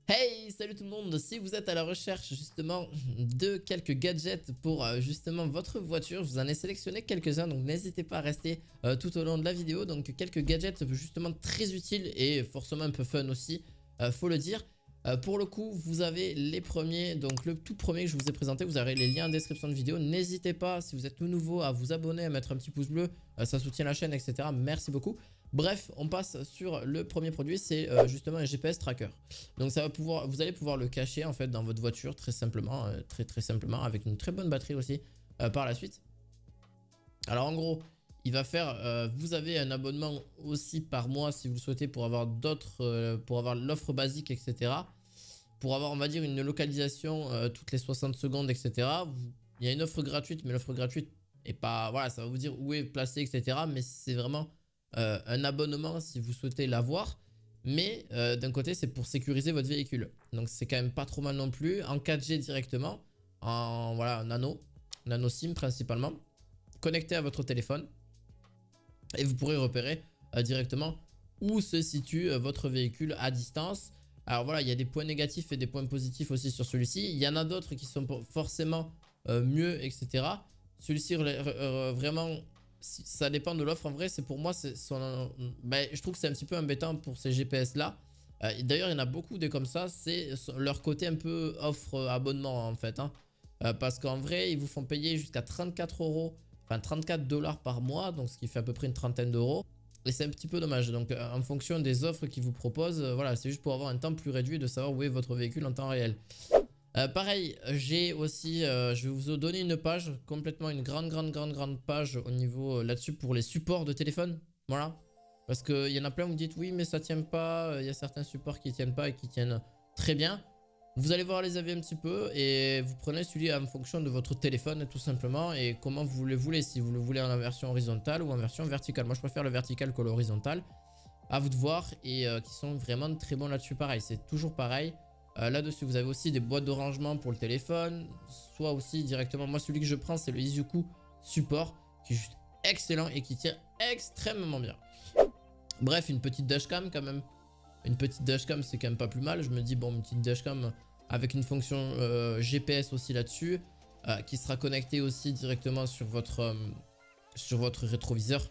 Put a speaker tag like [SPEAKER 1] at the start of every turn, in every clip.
[SPEAKER 1] Hey, salut tout le monde! Si vous êtes à la recherche justement de quelques gadgets pour justement votre voiture, je vous en ai sélectionné quelques-uns, donc n'hésitez pas à rester tout au long de la vidéo. Donc quelques gadgets justement très utiles et forcément un peu fun aussi, faut le dire. Pour le coup, vous avez les premiers, donc le tout premier que je vous ai présenté, vous aurez les liens en description de vidéo. N'hésitez pas, si vous êtes tout nouveau, à vous abonner, à mettre un petit pouce bleu, ça soutient la chaîne, etc. Merci beaucoup. Bref, on passe sur le premier produit, c'est justement un GPS tracker. Donc ça va pouvoir, vous allez pouvoir le cacher en fait dans votre voiture très simplement, très simplement, avec une très bonne batterie aussi par la suite. Alors en gros, il va faire, vous avez un abonnement aussi par mois si vous le souhaitez pour avoir d'autres, pour avoir l'offre basique, etc. Pour avoir, on va dire, une localisation toutes les 60 secondes, etc. Il y a une offre gratuite, mais l'offre gratuite est pas, voilà, ça va vous dire où est placé, etc. Mais c'est vraiment un abonnement si vous souhaitez l'avoir. Mais d'un côté, c'est pour sécuriser votre véhicule. Donc c'est quand même pas trop mal non plus. En 4G directement, en voilà, nano SIM principalement, connecté à votre téléphone. Et vous pourrez repérer directement où se situe votre véhicule à distance. Alors voilà, il y a des points négatifs et des points positifs aussi sur celui-ci. Il y en a d'autres qui sont forcément mieux, etc. Celui-ci, vraiment, ça dépend de l'offre. En vrai, c'est pour moi, je trouve que c'est un petit peu embêtant pour ces GPS-là. D'ailleurs, il y en a beaucoup des comme ça. C'est leur côté un peu offre abonnement en fait. Parce qu'en vrai, ils vous font payer jusqu'à 34 euros, enfin 34 dollars par mois. Donc, ce qui fait à peu près une trentaine d'euros. Et c'est un petit peu dommage. Donc en fonction des offres qu'ils vous proposent, voilà, c'est juste pour avoir un temps plus réduit de savoir où est votre véhicule en temps réel. Pareil, j'ai aussi, je vais vous donner une page, complètement une grande page au niveau là-dessus pour les supports de téléphone. Voilà. Parce qu'il y en a plein, vous me dites oui mais ça tient pas, il y a certains supports qui tiennent pas et qui tiennent très bien. Vous allez voir les avis un petit peu et vous prenez celui en fonction de votre téléphone tout simplement et comment vous le voulez, si vous le voulez en version horizontale ou en version verticale. Moi je préfère le vertical que l'horizontal, à vous de voir, et qui sont vraiment très bons là-dessus. Pareil, c'est toujours pareil. Là-dessus vous avez aussi des boîtes de rangement pour le téléphone, soit aussi directement, moi celui que je prends c'est le Izuku Support qui est juste excellent et qui tient extrêmement bien. Bref, une petite dashcam quand même. Une petite dashcam c'est quand même pas plus mal. Je me dis bon, une petite dashcam avec une fonction GPS aussi là-dessus, qui sera connectée aussi directement sur votre rétroviseur.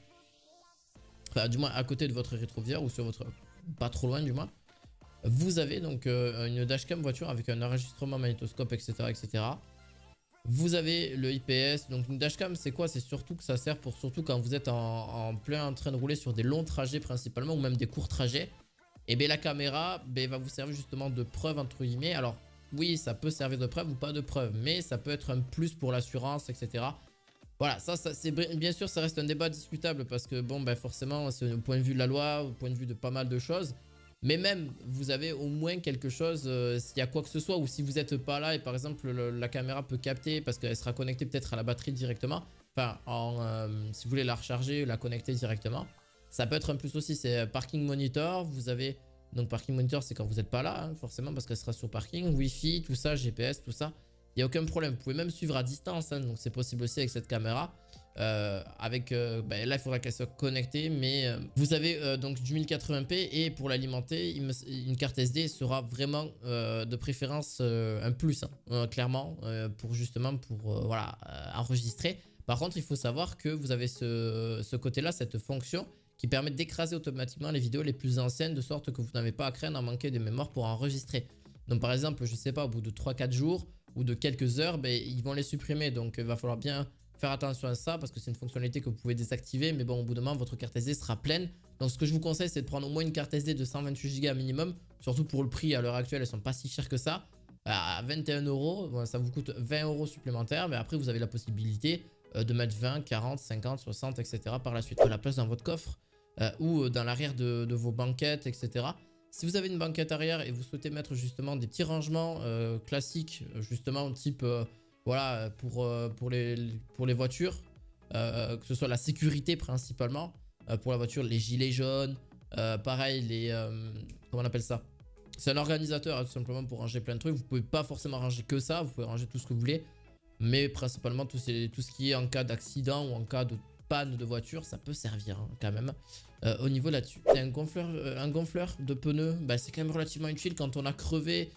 [SPEAKER 1] Enfin du moins à côté de votre rétroviseur ou sur votre... pas trop loin du moins. Vous avez donc une dashcam voiture avec un enregistrement magnétoscope, etc., etc. Vous avez le IPS. Donc une dashcam c'est quoi? C'est surtout que ça sert pour surtout quand vous êtes en plein train de rouler sur des longs trajets principalement ou même des courts trajets. Et bien la caméra va vous servir justement de preuve entre guillemets. Alors oui, ça peut servir de preuve ou pas de preuve, mais ça peut être un plus pour l'assurance, etc. Voilà, ça c'est bien sûr, ça reste un débat discutable parce que bon, forcément, c'est au point de vue de la loi, au point de vue de pas mal de choses. Mais même, vous avez au moins quelque chose, s'il y a quoi que ce soit, ou si vous n'êtes pas là et par exemple la caméra peut capter parce qu'elle sera connectée peut-être à la batterie directement. Enfin, si vous voulez la recharger, la connecter directement. Ça peut être un plus aussi, c'est Parking Monitor. Vous avez, donc Parking Monitor, c'est quand vous n'êtes pas là, forcément, parce qu'elle sera sur parking. Wi-Fi, tout ça, GPS, tout ça. Il n'y a aucun problème. Vous pouvez même suivre à distance, donc c'est possible aussi avec cette caméra. Là, il faudra qu'elle soit connectée, mais vous avez donc du 1080p et pour l'alimenter, une carte SD sera vraiment de préférence un plus, clairement, pour justement voilà, enregistrer. Par contre, il faut savoir que vous avez ce côté-là, cette fonction qui permet d'écraser automatiquement les vidéos les plus anciennes de sorte que vous n'avez pas à craindre d'en manquer de mémoire pour enregistrer. Donc par exemple, je sais pas, au bout de 3-4 jours ou de quelques heures, ils vont les supprimer. Donc il va falloir bien faire attention à ça parce que c'est une fonctionnalité que vous pouvez désactiver. Mais bon, au bout d'un moment, votre carte SD sera pleine. Donc ce que je vous conseille, c'est de prendre au moins une carte SD de 128 Go minimum. Surtout pour le prix à l'heure actuelle, elles sont pas si chères que ça. À 21 €, ça vous coûte 20 € supplémentaires. Mais après, vous avez la possibilité de mettre 20, 40, 50, 60, etc. par la suite à la place dans votre coffre ou dans l'arrière de vos banquettes, etc. Si vous avez une banquette arrière et vous souhaitez mettre justement des petits rangements classiques, justement type voilà, pour les voitures, que ce soit la sécurité principalement, pour la voiture, les gilets jaunes, pareil, comment on appelle ça? C'est un organisateur tout simplement pour ranger plein de trucs. Vous pouvez pas forcément ranger que ça, vous pouvez ranger tout ce que vous voulez, mais principalement tout ce qui est en cas d'accident ou en cas de panne de voiture, ça peut servir hein, quand même au niveau là-dessus. Un gonfleur de pneus, bah, c'est quand même relativement utile quand on a crevé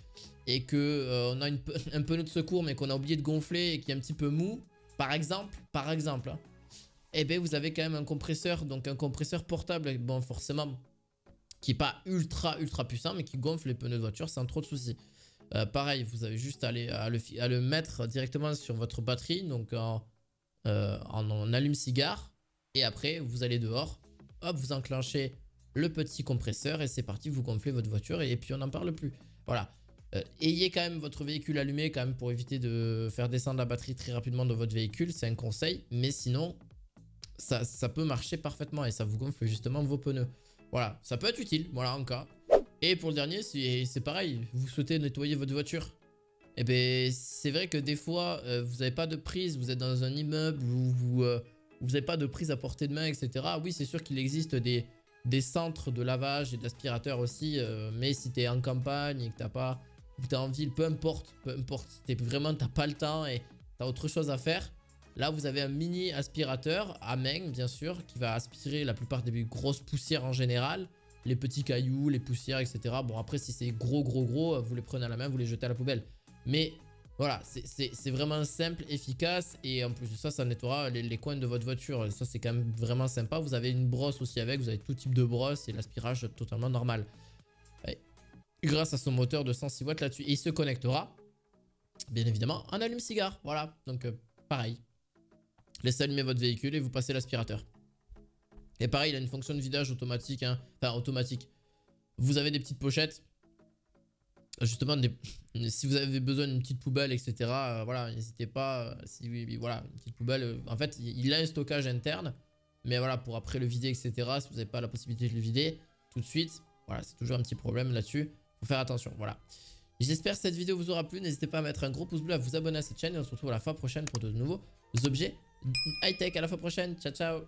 [SPEAKER 1] et que on a un pneu de secours mais qu'on a oublié de gonfler et qui est un petit peu mou, par exemple, hein, et bien vous avez quand même un compresseur, donc un compresseur portable, bon forcément, qui n'est pas ultra puissant mais qui gonfle les pneus de voiture sans trop de soucis. Pareil, vous avez juste à le mettre directement sur votre batterie, donc en allume-cigare, et après vous allez dehors, hop, vous enclenchez le petit compresseur et c'est parti, vous gonflez votre voiture et puis on n'en parle plus. Voilà. Ayez quand même votre véhicule allumé quand même pour éviter de faire descendre la batterie très rapidement de votre véhicule, c'est un conseil, mais sinon ça peut marcher parfaitement et ça vous gonfle justement vos pneus. Voilà, ça peut être utile, voilà en cas. Et pour le dernier, c'est pareil, vous souhaitez nettoyer votre voiture. Et bien c'est vrai que des fois vous n'avez pas de prise, vous êtes dans un immeuble où vous n'avez pas de prise à portée de main, etc. Oui, c'est sûr qu'il existe des centres de lavage et d'aspirateurs aussi, mais si tu es en campagne et que tu es en ville, peu importe, si t'as pas le temps et tu as autre chose à faire, là vous avez un mini aspirateur à main bien sûr qui va aspirer la plupart des grosses poussières en général, les petits cailloux, les poussières, etc. Bon après si c'est gros, vous les prenez à la main, vous les jetez à la poubelle. Mais voilà, c'est vraiment simple, efficace et en plus de ça, ça nettoiera les coins de votre voiture. Et ça, c'est quand même vraiment sympa. Vous avez une brosse aussi avec, vous avez tout type de brosse et l'aspirage totalement normal. Et grâce à son moteur de 106 watts là-dessus. Et il se connectera, bien évidemment, en allume-cigare. Voilà, donc pareil. Laissez allumer votre véhicule et vous passez l'aspirateur. Et pareil, il a une fonction de vidage automatique, hein. Enfin automatique. Vous avez des petites pochettes. Justement, si vous avez besoin d'une petite poubelle, etc., voilà, n'hésitez pas. Voilà, une petite poubelle. En fait, il a un stockage interne, mais voilà, pour après le vider, etc., si vous n'avez pas la possibilité de le vider tout de suite, voilà, c'est toujours un petit problème là-dessus. Faut faire attention, voilà. J'espère que cette vidéo vous aura plu. N'hésitez pas à mettre un gros pouce bleu, à vous abonner à cette chaîne et on se retrouve à la fois prochaine pour de nouveaux objets high-tech. À la fois prochaine, ciao, ciao.